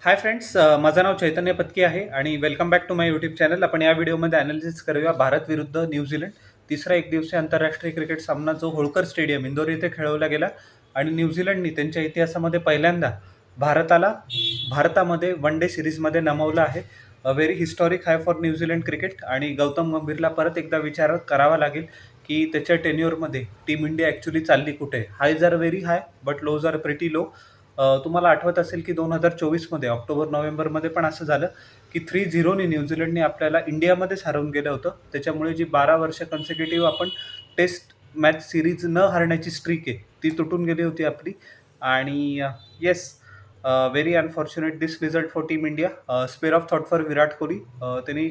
Hi friends, माझं नाव चैतन्य पत्की आहे आणि welcome back to my YouTube channel. आपण या व्हिडिओमध्ये ॲनालिसिस करूया भारत विरुद्ध न्यूझीलंड तिसरा एकदिवसीय आंतरराष्ट्रीय क्रिकेट सामना जो होळकर स्टेडियम इंदोर येथे खेळवला गेला आणि न्यूझीलंडनी त्यांच्या इतिहासामध्ये पहिल्यांदा भारताला भारतामध्ये वन डे सिरीजमध्ये नमवलं आहे. Very historic high for New Zealand cricket आणि गौतम गंभीरला परत एकदा विचार करावा लागेल की त्याच्या टेन्युअरमध्ये टीम इंडिया ॲक्च्युली चालली कुठे. Highs are very high but lows are pretty low. तुम्हाला आठवत असेल की 2024मध्ये ऑक्टोबर-नोव्हेंबरमध्ये पण असं झालं की 3-0 न्यूझीलंडने आपल्याला इंडियामध्येच हरवून गेलं होतं. त्याच्यामुळे जी 12 वर्ष कन्सिक्युटिव्ह आपण टेस्ट मॅच सीरीज न हरण्याची स्ट्रीक आहे, ती तुटून गेली होती आपली. आणि yes, very unfortunate this result for team India. Spare of thought for Virat Kohli. त्यांनी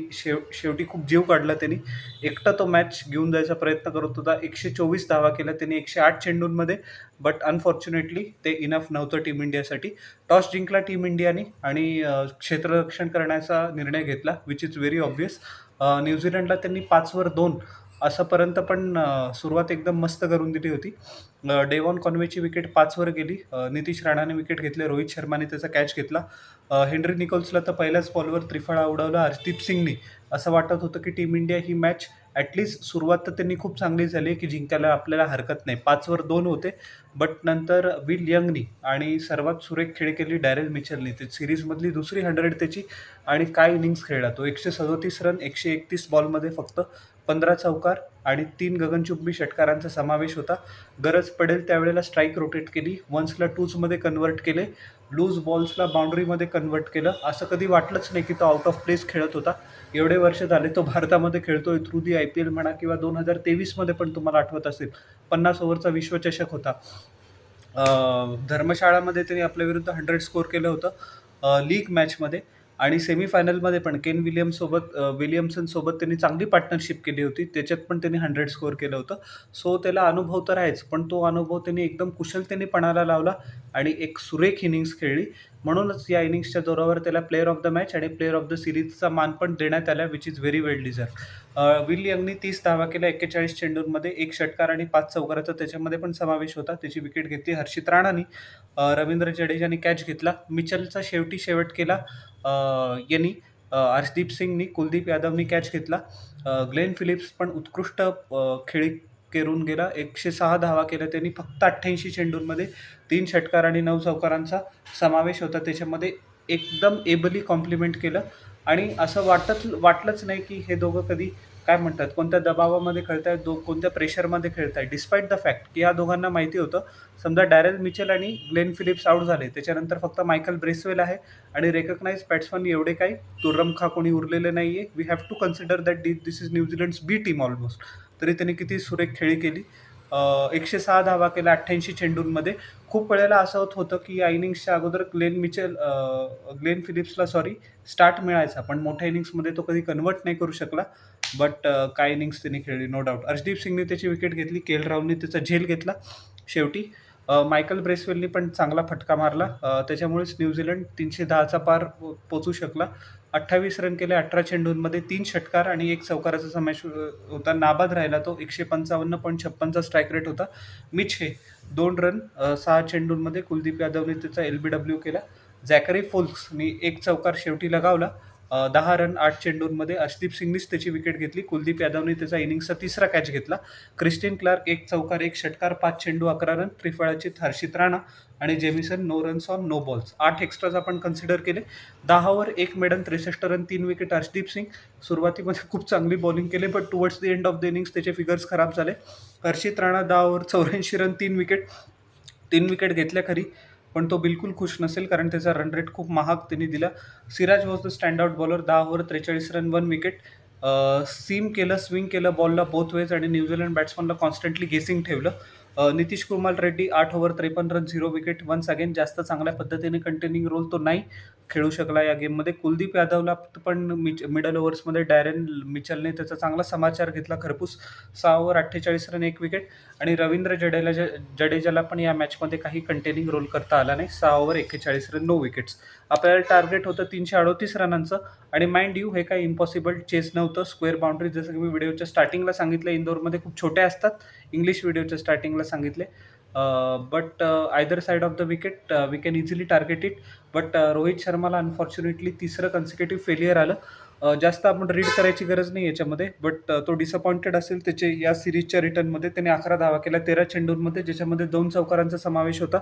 शेवटी खूप जीव काढला त्यांनी. एकटा तो मॅच घेऊन जायचा प्रयत्न करत होता. 124 धावा केल्या त्यांनी 108 चेंडूंमध्ये. बट अनफॉर्च्युनेटली ते इनफ नव्हतं टीम इंडियासाठी. टॉस जिंकला टीम इंडियाने आणि क्षेत्ररक्षण करण्याचा निर्णय घेतला, विच इज व्हेरी ऑब्व्हियस. न्यूझीलंडला त्यांनी 5वर 2 असापर्यंत पण सुरुवात एकदम मस्त करून दिली होती. डेव्हॉन कॉन्वेची विकेट 5वर गेली. नितीश राणाने विकेट घेतले, रोहित शर्माने त्याचा कॅच घेतला. हेनरी निकोल्सला तर पहिल्याच बॉलवर त्रिफळा उडवला. हर्षदीप सिंगनी असं वाटत होतं की टीम इंडिया ही मॅच ॲटलिस्ट सुरुवात तर त्यांनी खूप चांगली झाली की जिंकायला आपल्याला हरकत नाही. 5वर 2 होते. बट नंतर विल यंगनी आणि सर्वात सुरेख खेळी केली डॅरेल मिचेलनी. ते सिरीजमधली दुसरी 100 त्याची आणि काय इनिंग्स खेळला तो. 137 रन 131 बॉलमध्ये फक्त 15 चौकार आणि 3 गगनचुंबी षटकारांचा समावेश होता. गरज पडेल त्यावेळेला स्ट्राईक रोटेट केली, वन्सला टूजमध्ये कन्वर्ट केले, लूज बॉल्सला बाउंड्रीमध्ये कन्वर्ट केलं. असं कधी वाटलंच नाही की तो आउट ऑफ प्लेस खेळत होता. एवढे वर्ष झाले तो भारतामध्ये खेळतोय थ्रू दी IPL म्हणा किंवा 2023मध्ये पण तुम्हाला आठवत असेल 50 ओव्हरचा विश्वचषक होता. धर्मशाळामध्ये त्यांनी आपल्या विरुद्ध 100 स्कोर केलं होतं लीग मॅचमध्ये. आणि सेमीफायनलमध्ये पण विलियमसनसोबत त्यांनी चांगली पार्टनरशिप केली होती. त्याच्यात पण त्यांनी 100 स्कोर केलं होतं. सो त्याला अनुभव तर आहेच, पण तो अनुभव त्यांनी एकदम कुशलतेने पणाला लावला आणि एक सुरेख इनिंग्स खेळली. म्हणूनच या इनिंग्सच्या जोरावर त्याला प्लेअर ऑफ द मॅच आणि प्लेअर ऑफ द सिरीजचा मान पण देण्यात आला, which is very well deserve. Will यंगनी 30 धावा केल्या 41 चेंडूंमध्ये, 1 षटकार आणि 5 चौकाराचा त्याच्यामध्ये पण समावेश होता. त्याची विकेट घेतली हर्षित राणानी. रवींद्र जडेजाने कॅच घेतला. मिचलचा शेवट केला यांनी. अर्शदीप सिंगनी, कुलदीप यादवनी कॅच घेतला. ग्लेन फिलिप्स पण उत्कृष्ट खेळी करून गेला. 106 धावा केल्या त्यांनी फक्त 88 चेंडूंमध्ये. 3 षटकार आणि 9 चौकारांचा समावेश होता त्याच्यामध्ये. एकदम एबली कॉम्प्लिमेंट केलं आणि असं वाटलंच नाही की हे दोघं कधी काय म्हणतात कोणत्या दबावामध्ये खेळतायत, कोणत्या प्रेशरमध्ये खेळतायत. डिस्पाईट द फॅक्ट की या दोघांना माहिती होतं समजा डॅरेल मिचेल आणि ग्लेन फिलिप्स आउट झाले, त्याच्यानंतर फक्त मायकल ब्रेसवेल आहे आणि रेकग्नाइज बॅट्समन एवढे काही तुर्रमखा कोणी उरलेले नाही आहे. We have to consider that this is New Zealand's B team almost. तरी त्यांनी किती सुरेख खेळी केली. 106 धावा केल्या 88 चेंडूंमध्ये. खूप वेळेला असं होतं की या इनिंग्सच्या अगोदर ग्लेन फिलिप्सला स्टार्ट मिळायचा, पण मोठ्या इनिंग्समध्ये तो कधी कन्वर्ट नाही करू शकला. बट काय इनिंग्स त्यांनी खेळली नो डाऊट. अर्शदीप सिंगने त्याची विकेट घेतली, KL राहुलने त्याचा झेल घेतला शेवटी. मायकल ब्रेसवेलनी पण चांगला फटका मारला. त्याच्यामुळेच न्यूझीलंड 310चा पार पोचू शकला. 28 रन केले 18 चेंडूंमध्ये, 3 षटकार आणि 1 चौकाराचा समावेश होता. नाबाद राहिला तो. 155.56चा स्ट्राईक रेट होता. मिच हे 2 रन 6 चेंडूंमध्ये. कुलदीप यादवने त्याचा LBW केला. झॅकरी फोल्क्सनी 1 चौकार शेवटी लगावला. 10 रन 8 चेंडूंमध्ये. अर्शदीप सिंगनीच त्याची विकेट घेतली. कुलदीप यादवने त्याचा इनिंग्सचा तिसरा कॅच घेतला. क्रिस्टिन क्लार्क 1 चौकार 1 षटकार 5 चेंडू 11 रन. त्रिफळाचीत हर्षित राणा आणि Jamieson 9 runs on 9 balls. 8 extras आपण कन्सिडर केले. 10 over 1 maiden 63 run 3 wicket. Arshdeep Singh सुरुवातीमध्ये खूप चांगली बॉलिंग केली, but towards the end of the innings त्याचे फिगर्स खराब झाले. Harshit Rana 10 over 84 run 3 wicket. 3 wicket घेतल्या खरी, पण तो बिलकुल खुश नसेल कारण त्याचा रन रेट खूप महाग त्यांनी दिला. Siraj was the stand out bowler. 10 over 43 run 1 wicket. Swing केलं बॉलला बोथ वेज आणि न्यूझीलंड बॅट्समनला कॉन्स्टंटली गेसिंग ठेवलं. Nitish Kumar Reddy 8 over 53 run 0 wicket. Once again जास्त चांगल्या पद्धतीने कंटेनिंग रोल तो नाही खेळू शकला या गेममध्ये. कुलदीप यादवला पण मिडल ओव्हर्समध्ये डॅरेन मिचलने त्याचा चांगला समाचार घेतला खरपूस. 6 ओव्हर 48 रन 1 विकेट. आणि रवींद्र जडेजाला पण या मॅचमध्ये काही कंटेनिंग रोल करता आला नाही. 6 ओव्हर 41 रन 9 विकेट्स. आपल्याला टार्गेट होतं 338 रनांचं आणि माइंड यू हे काही इम्पॉसिबल चेस नव्हतं. स्क्वेअर बाउंड्री जसं की मी व्हिडिओच्या स्टार्टिंगला सांगितलं इंदोरमध्ये खूप छोट्या असतात. इंग्लिश व्हिडिओच्या स्टार्टिंगला सांगितले. But either side of the wicket we can easily target it. But Rohit शर्माला अनफॉर्च्युनेटली तिसरं कन्सिक्युटिव्ह फेलियर आलं. जास्त आपण रीड करायची गरज नाही याच्यामध्ये, बट तो डिसअपॉइंटेड असेल त्याचे या सिरीजच्या रिटर्नमध्ये. त्याने 11 धावा केल्या 13 चेंडूंमध्ये, ज्याच्यामध्ये 2 चौकारांचा समावेश होता.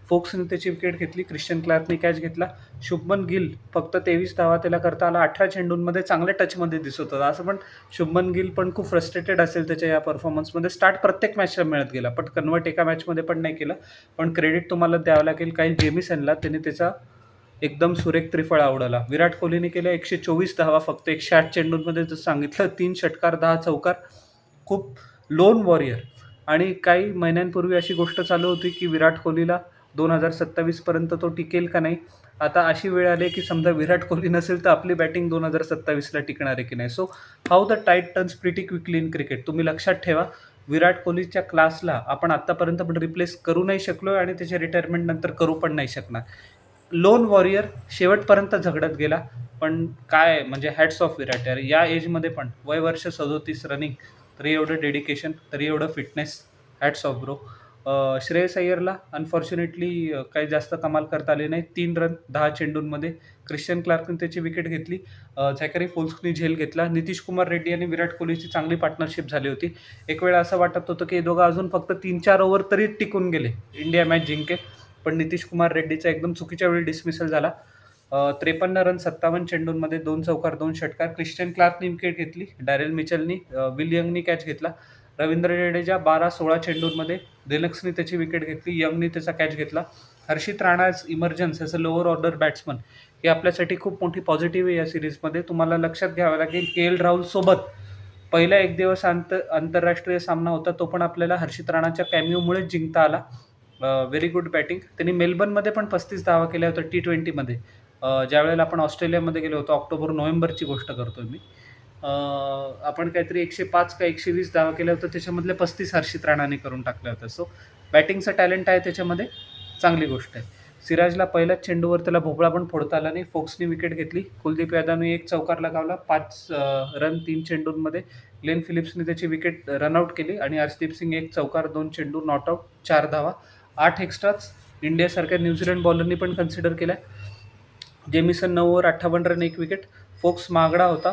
फोक्सने त्याची विकेट घेतली, क्रिश्चियन क्लार्कने कॅच घेतला. शुभमन गिल फक्त 23 धावा त्याला करता आला. 18 चेंडूंमध्ये चांगल्या टचमध्ये दिसत होता. असं पण शुभमन गिल पण खूप फ्रस्ट्रेटेड असेल त्याच्या या परफॉर्मन्समध्ये. स्टार्ट प्रत्येक मॅचला मिळत गेला, पण कन्वर्ट एका मॅचमध्ये पण नाही केलं. पण क्रेडिट तुम्हाला द्यावं लागेल काही जेमिसनला, त्याने त्याचा एकदम सुरेख त्रिफळा उडवला. विराट कोहलीने केल्या 124 धावा फक्त 108 चेंडूंमध्ये, जसं सांगितलं 3 षटकार 10 चौकार. खूप लोन वॉरियर. आणि काही महिन्यांपूर्वी अशी गोष्ट चालू होती की विराट कोहलीला 2027 पर्यंत तो टिकेल का नाही. आता अशी वेळ आली की समजा विराट कोहली नसेल तर आपली बॅटिंग 2027ला टिकणार आहे की नाही. So how the tide turns pretty quickly in cricket. तुम्ही लक्षात ठेवा, विराट कोहलीच्या क्लासला आपण आत्तापर्यंत पण रिप्लेस करू नाही शकलो आणि त्याच्या रिटायरमेंट नंतर करू पण नाही शकणार. लोन वॉरियर शेवटपर्यंत झगडत गेला. पण काय म्हणजे हॅट्स ऑफ विराट यार, या एजमध्ये पण वय वर्ष 37 रनिंग, तरी एवढं डेडिकेशन, तरी एवढं fitness. Hats off bro. Shreyas अय्यरला अनफॉर्च्युनेटली काही जास्त कमाल करता आली नाही. 3 रन 10 चेंडूंमध्ये. क्रिश्चियन क्लार्कने त्याची विकेट घेतली. झॅकरी फोल्स्कने झेल घेतला. नितीश कुमार रेड्डी आणि विराट कोहलीची चांगली पार्टनरशिप झाली होती. एक वेळा असं वाटत होतं की हे दोघं अजून फक्त 3-4 ओव्हर तरी टिकून गेले, इंडिया मॅच जिंकेल. पण नितीश कुमार रेड्डीचा एकदम चुकीच्या वेळी डिसमिसल झाला. 53 रन 57 चेंडूंमध्ये 2 चौकार 2 षटकार. क्रिश्चियन क्लार्कने विकेट घेतली. डॅरेल मिचेलनी, विल यंगनी कॅच घेतला. रवींद्र जडेजा 12-16 चेंडूंमध्ये. लेनक्सने त्याची विकेट घेतली. यंगनी त्याचा कॅच घेतला. Harshit Rana emergence as a lower order batsman हे आपल्यासाठी खूप मोठी पॉझिटिव्ह आहे या सिरीजमध्ये. तुम्हाला लक्षात घ्यावं लागेल के एल राहुलसोबत पहिला एक दिवस आंतरराष्ट्रीय सामना होता, तो पण आपल्याला हर्षित राणाच्या कॅमिओमुळेच जिंकता आला. Very good batting. त्यांनी मेलबर्नमध्ये पण 35 धावा केल्या होत्या T20मध्ये. ज्यावेळेला आपण ऑस्ट्रेलियामध्ये गेलो होतो, ऑक्टोबर-नोव्हेंबरची गोष्ट करतोय मी. आपण काहीतरी 105 का 120 धावा केल्या होत्या, त्याच्यामधल्या 35 हर्षित राणाने करून टाकल्या होत्या. सो बॅटिंगचं टॅलेंट आहे त्याच्यामध्ये, चांगली गोष्ट आहे. सिराजला पहिल्याच चेंडूवर त्याला भोपळा पण फोडता आला नाही. फोक्सने विकेट घेतली. कुलदीप यादवने 1 चौकार लगावला. 5 रन 3 चेंडूंमध्ये. ग्लेन फिलिप्सने त्याची विकेट रनआउट केली आणि हर्षदीप सिंग 1 चौकार 2 चेंडू नॉट आऊट, 4 धावा. 8 एक्स्ट्राच इंडियासारख्या न्यूझीलंड बॉलरनी पण कन्सिडर केल्या. Jameson 9 over 58 run 1 wicket. फोक्स महागडा होता,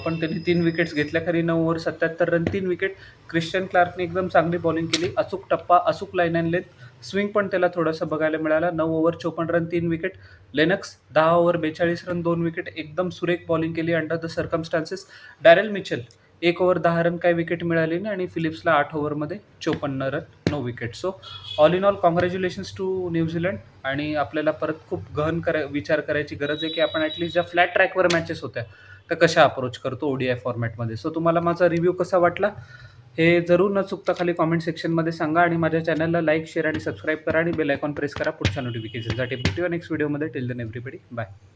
पण त्यांनी 3 विकेट्स घेतल्या. खरी 9 ओव्हर 77 रन 3 विकेट. क्रिश्चियन क्लार्कने एकदम चांगली बॉलिंग केली. अचूक टप्पा, अचूक लाईन अँड लेंथ. स्विंग पण त्याला थोडंसं बघायला मिळालं. 9 over 54 run 3 wicket. Lennox 10 over 42 run 2 wicket. एकदम सुरेख बॉलिंग केली under the circumstances. Darrell Mitchell 1 over 10 run, काही विकेट मिळाली नाही. आणि फिलिप्सला 8 ओव्हरमध्ये 54 run 9 wicket. So all in all congratulations to New Zealand. आणि आपल्याला परत खूप गहन विचार करायची गरज आहे की आपण ॲटलिस्ट ज्या फ्लॅट ट्रॅकवर मॅचेस होत्या त्या कशा अप्रोच करतो ODI फॉर्मॅटमध्ये. सो तुम्हाला माझा रिव्ह्यू कसा वाटला हे जरूर न चुकता खाली कॉमेंट सेक्शनमध्ये सांगा. आणि माझ्या चॅनलला लाईक, शेअर आणि सबस्क्राईब करा आणि बेल आयकॉन प्रेस करा पुढच्या नोटिफिकेशनसाठी. भेटूया नेक्स्ट व्हिडिओमध्ये. Till then everybody, bye.